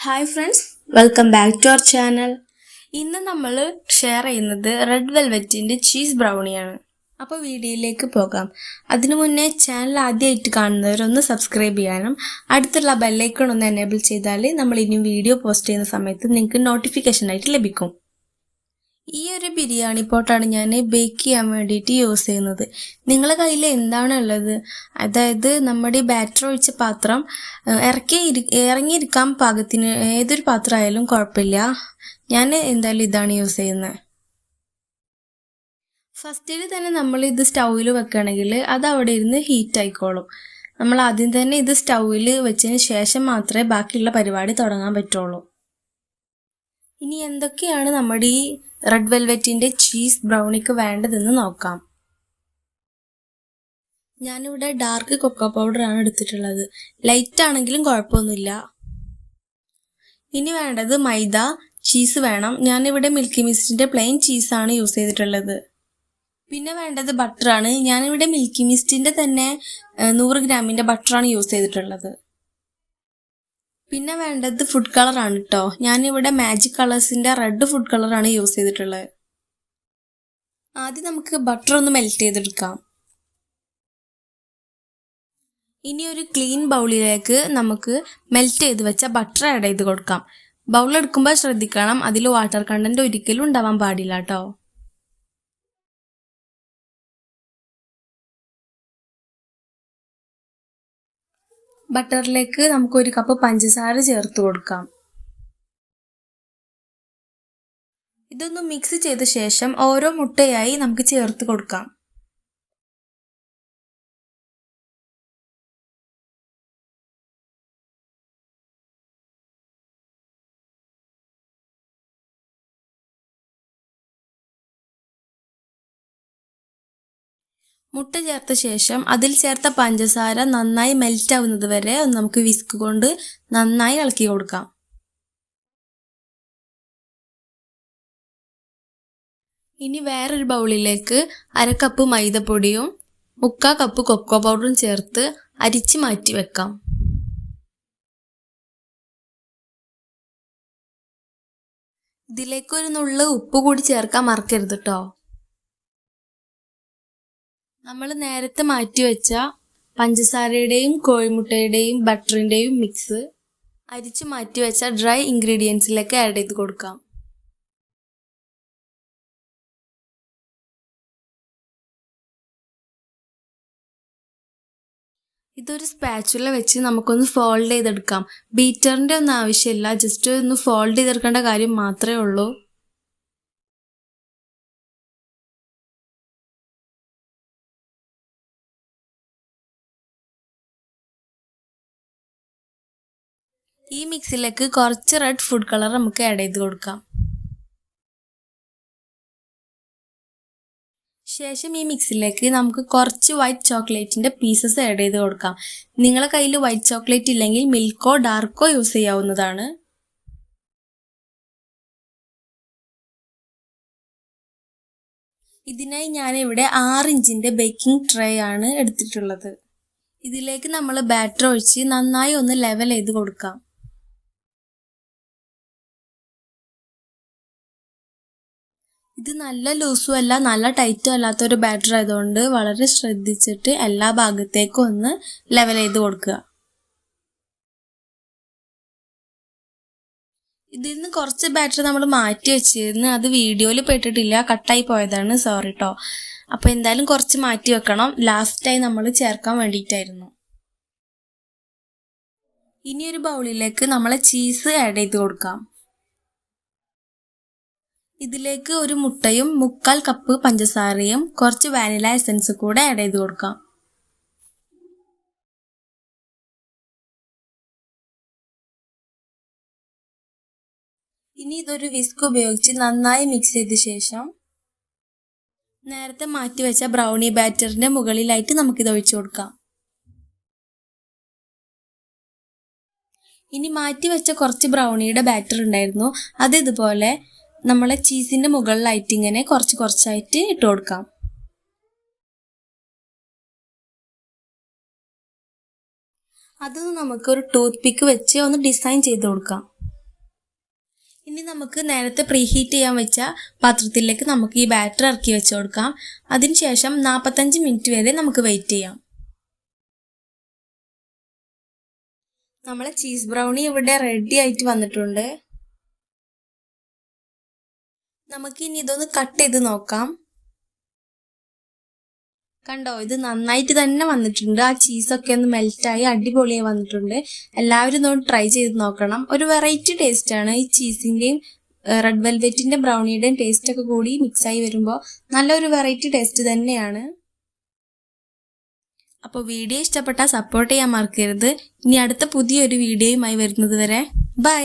Hi friends, welcome back to our channel. ഇന്ന് നമ്മൾ share ചെയ്യുന്നത് റെഡ് വെൽവെറ്റിൻ്റെ ചീസ് ബ്രൗണിയാണ്. അപ്പോൾ വീഡിയോയിലേക്ക് പോകാം. അതിനു മുന്നേ ചാനൽ ആദ്യമായിട്ട് കാണുന്നവരൊന്ന് സബ്സ്ക്രൈബ് ചെയ്യാനും അടുത്തുള്ള ബെല്ലൈക്കൺ ഒന്ന് എനേബിൾ ചെയ്താൽ നമ്മൾ ഇനിയും വീഡിയോ പോസ്റ്റ് ചെയ്യുന്ന സമയത്ത് നിങ്ങൾക്ക് നോട്ടിഫിക്കേഷനായിട്ട് ലഭിക്കും. ഈ ഒരു ബിരിയാണി പോട്ടാണ് ഞാൻ ബേക്ക് ചെയ്യാൻ വേണ്ടിയിട്ട് യൂസ് ചെയ്യുന്നത്. നിങ്ങളുടെ കയ്യിൽ എന്താണ് ഉള്ളത്, അതായത് നമ്മുടെ ഈ ബാറ്റർ ഒഴിച്ച പാത്രം ഇറങ്ങിയിരിക്കാൻ പാകത്തിന് ഏതൊരു പാത്രമായാലും കുഴപ്പമില്ല. ഞാൻ എന്തായാലും ഇതാണ് യൂസ് ചെയ്യുന്നത്. ഫസ്റ്റിൽ തന്നെ നമ്മൾ ഇത് സ്റ്റൗവിൽ വെക്കുകയാണെങ്കിൽ അത് അവിടെ ഇരുന്ന് ഹീറ്റ് ആയിക്കോളും. നമ്മൾ ആദ്യം തന്നെ ഇത് സ്റ്റൗവിൽ വെച്ചതിന് ശേഷം മാത്രമേ ബാക്കിയുള്ള പരിപാടി തുടങ്ങാൻ പറ്റുള്ളൂ. ഇനി എന്തൊക്കെയാണ് നമ്മുടെ ഈ റെഡ് വെൽവെറ്റിൻ്റെ ചീസ് ബ്രൗണിക്ക് വേണ്ടതെന്ന് നോക്കാം. ഞാനിവിടെ ഡാർക്ക് കൊക്കോ പൗഡറാണ് എടുത്തിട്ടുള്ളത്. ലൈറ്റ് ആണെങ്കിലും കുഴപ്പമൊന്നുമില്ല. ഇനി വേണ്ടത് മൈദ, ചീസ് വേണം. ഞാനിവിടെ മിൽക്കി മിസ്റ്റിൻ്റെ പ്ലെയിൻ ചീസാണ് യൂസ് ചെയ്തിട്ടുള്ളത്. പിന്നെ വേണ്ടത് ബട്ടറാണ്. ഞാനിവിടെ മിൽക്കി മിസ്റ്റിൻ്റെ തന്നെ 100 ഗ്രാമിൻ്റെ ബട്ടറാണ് യൂസ് ചെയ്തിട്ടുള്ളത്. പിന്നെ വേണ്ടത് ഫുഡ് കളറാണ് കേട്ടോ. ഞാനിവിടെ മാജിക് കളേഴ്സിൻ്റെ റെഡ് ഫുഡ് കളറാണ് യൂസ് ചെയ്തിട്ടുള്ളത്. ആദ്യം നമുക്ക് ബട്ടർ ഒന്ന് മെൽറ്റ് ചെയ്തെടുക്കാം. ഇനി ഒരു ക്ലീൻ ബൗളിലേക്ക് നമുക്ക് മെൽറ്റ് ചെയ്ത് വെച്ച ബട്ടർ ആഡ് ചെയ്ത് കൊടുക്കാം. ബൗൾ എടുക്കുമ്പോൾ ശ്രദ്ധിക്കണം, അതിൽ വാട്ടർ കണ്ടന്റ് ഒരിക്കലും ഉണ്ടാവാൻ പാടില്ല കേട്ടോ. ബട്ടറിലേക്ക് നമുക്ക് 1 കപ്പ് പഞ്ചസാര ചേർത്ത് കൊടുക്കാം. ഇതൊന്ന് മിക്സ് ചെയ്ത ശേഷം ഓരോ മുട്ടയായി നമുക്ക് ചേർത്ത് കൊടുക്കാം. മുട്ട ചേർത്ത ശേഷം അതിൽ ചേർത്ത പഞ്ചസാര നന്നായി മെൽറ്റ് ആവുന്നത് വരെ നമുക്ക് വിസ്ക് കൊണ്ട് നന്നായി ഇളക്കി കൊടുക്കാം. ഇനി വേറൊരു ബൗളിലേക്ക് 1/2 കപ്പ് മൈദപ്പൊടിയും 3/4 കപ്പ് കൊക്കോ പൗഡറും ചേർത്ത് അരിച്ച് മാറ്റി വെക്കാം. ഇതിലേക്ക് ഒരു നുള്ള് ഉപ്പ് കൂടി ചേർക്കാൻ മറക്കരുത് കേട്ടോ. നമ്മൾ നേരത്തെ മാറ്റി വെച്ച പഞ്ചസാരയുടെയും കോഴിമുട്ടയുടെയും ബട്ടറിൻ്റെയും മിക്സ് അരിച്ച് മാറ്റി വെച്ച ഡ്രൈ ഇൻഗ്രീഡിയൻസിലേക്ക് ആഡ് ചെയ്ത് കൊടുക്കാം. ഇതൊരു സ്പാച്ചുല വെച്ച് നമുക്കൊന്ന് ഫോൾഡ് ചെയ്തെടുക്കാം. ബീറ്ററിൻ്റെ ഒന്നും ആവശ്യമില്ല, ജസ്റ്റ് ഒന്ന് ഫോൾഡ് ചെയ്തെടുക്കേണ്ട കാര്യം മാത്രമേ ഉള്ളൂ. ഈ മിക്സിലേക്ക് കുറച്ച് റെഡ് ഫുഡ് കളർ നമുക്ക് ആഡ് ചെയ്ത് കൊടുക്കാം. ശേഷം ഈ മിക്സിലേക്ക് നമുക്ക് കുറച്ച് വൈറ്റ് ചോക്ലേറ്റിൻ്റെ പീസസ് ആഡ് ചെയ്ത് കൊടുക്കാം. നിങ്ങളുടെ കയ്യിൽ വൈറ്റ് ചോക്ലേറ്റ് ഇല്ലെങ്കിൽ മിൽക്കോ ഡാർക്കോ യൂസ് ചെയ്യാവുന്നതാണ്. ഇതിനായി ഞാനിവിടെ 6 ഇഞ്ചിൻ്റെ ബേക്കിംഗ് ട്രേ ആണ് എടുത്തിട്ടുള്ളത്. ഇതിലേക്ക് നമ്മൾ ബാറ്റർ ഒഴിച്ച് നന്നായി ഒന്ന് ലെവൽ ചെയ്ത് കൊടുക്കാം. ഇത് നല്ല ലൂസും അല്ല നല്ല ടൈറ്റും അല്ലാത്തൊരു ബാറ്റർ ആയതുകൊണ്ട് വളരെ ശ്രദ്ധിച്ചിട്ട് എല്ലാ ഭാഗത്തേക്കും ഒന്ന് ലെവൽ ചെയ്ത് കൊടുക്കുക. ഇതിൽ നിന്ന് കുറച്ച് ബാറ്റർ നമ്മൾ മാറ്റി വെച്ചിരുന്നു, അത് വീഡിയോയിൽ പെട്ടിട്ടില്ല, കട്ടായി പോയതാണ്, സോറി കേട്ടോ. അപ്പോൾ എന്തായാലും കുറച്ച് മാറ്റി വെക്കണം, ലാസ്റ്റായി നമ്മൾ ചേർക്കാൻ വേണ്ടിയിട്ടായിരുന്നു. ഇനി ഒരു ബൗളിലേക്ക് നമ്മൾ ചീസ് ആഡ് ചെയ്ത് കൊടുക്കാം. ഇതിലേക്ക് ഒരു മുട്ടയും 3/4 കപ്പ് പഞ്ചസാരയും കുറച്ച് വാനില എസൻസ് കൂടെ ആഡ് ചെയ്ത് കൊടുക്കാം. ഇനി ഇതൊരു വിസ്ക് ഉപയോഗിച്ച് നന്നായി മിക്സ് ചെയ്ത ശേഷം നേരത്തെ മാറ്റി വെച്ച ബ്രൗണി ബാറ്ററിന്റെ മുകളിലായിട്ട് നമുക്കിത് ഒഴിച്ചു കൊടുക്കാം. ഇനി മാറ്റി വെച്ച കുറച്ച് ബ്രൗണിയുടെ ബാറ്റർ ഉണ്ടായിരുന്നു, അത് ഇതുപോലെ നമ്മളെ ചീസിന്റെ മുകളിലായിട്ട് ഇങ്ങനെ കുറച്ച് കുറച്ചായിട്ട് ഇട്ട് കൊടുക്കാം. അത് നമുക്കൊരു ടൂത്ത് പിക്ക് വെച്ച് ഒന്ന് ഡിസൈൻ ചെയ്ത് കൊടുക്കാം. ഇനി നമുക്ക് നേരത്തെ പ്രീഹീറ്റ് ചെയ്യാൻ വെച്ച പാത്രത്തിലേക്ക് നമുക്ക് ഈ ബാറ്റർ ഇറക്കി വെച്ച് കൊടുക്കാം. അതിനുശേഷം 45 മിനിറ്റ് വരെ നമുക്ക് വെയിറ്റ് ചെയ്യാം. നമ്മളെ ചീസ് ബ്രൗണി ഇവിടെ റെഡി ആയിട്ട് വന്നിട്ടുണ്ട്. നമുക്ക് ഇനി ഇതൊന്ന് കട്ട് ചെയ്ത് നോക്കാം. കണ്ടോ, ഇത് നന്നായിട്ട് തന്നെ വന്നിട്ടുണ്ട്. ആ ചീസൊക്കെ ഒന്ന് മെൽറ്റായി അടിപൊളിയായി വന്നിട്ടുണ്ട്. എല്ലാവരും ഇതൊന്ന് ട്രൈ ചെയ്ത് നോക്കണം. ഒരു വെറൈറ്റി ടേസ്റ്റ് ആണ്. ഈ ചീസിന്റെയും റെഡ് വെൽവെറ്റിന്റെ ബ്രൗണിയുടെയും ടേസ്റ്റ് ഒക്കെ കൂടി മിക്സായി വരുമ്പോൾ നല്ലൊരു വെറൈറ്റി ടേസ്റ്റ് തന്നെയാണ്. അപ്പോൾ വീഡിയോ ഇഷ്ടപ്പെട്ടാൽ സപ്പോർട്ട് ചെയ്യാൻ മറക്കരുത്. ഇനി അടുത്ത പുതിയൊരു വീഡിയോയുമായി വരുന്നത് വരെ ബൈ.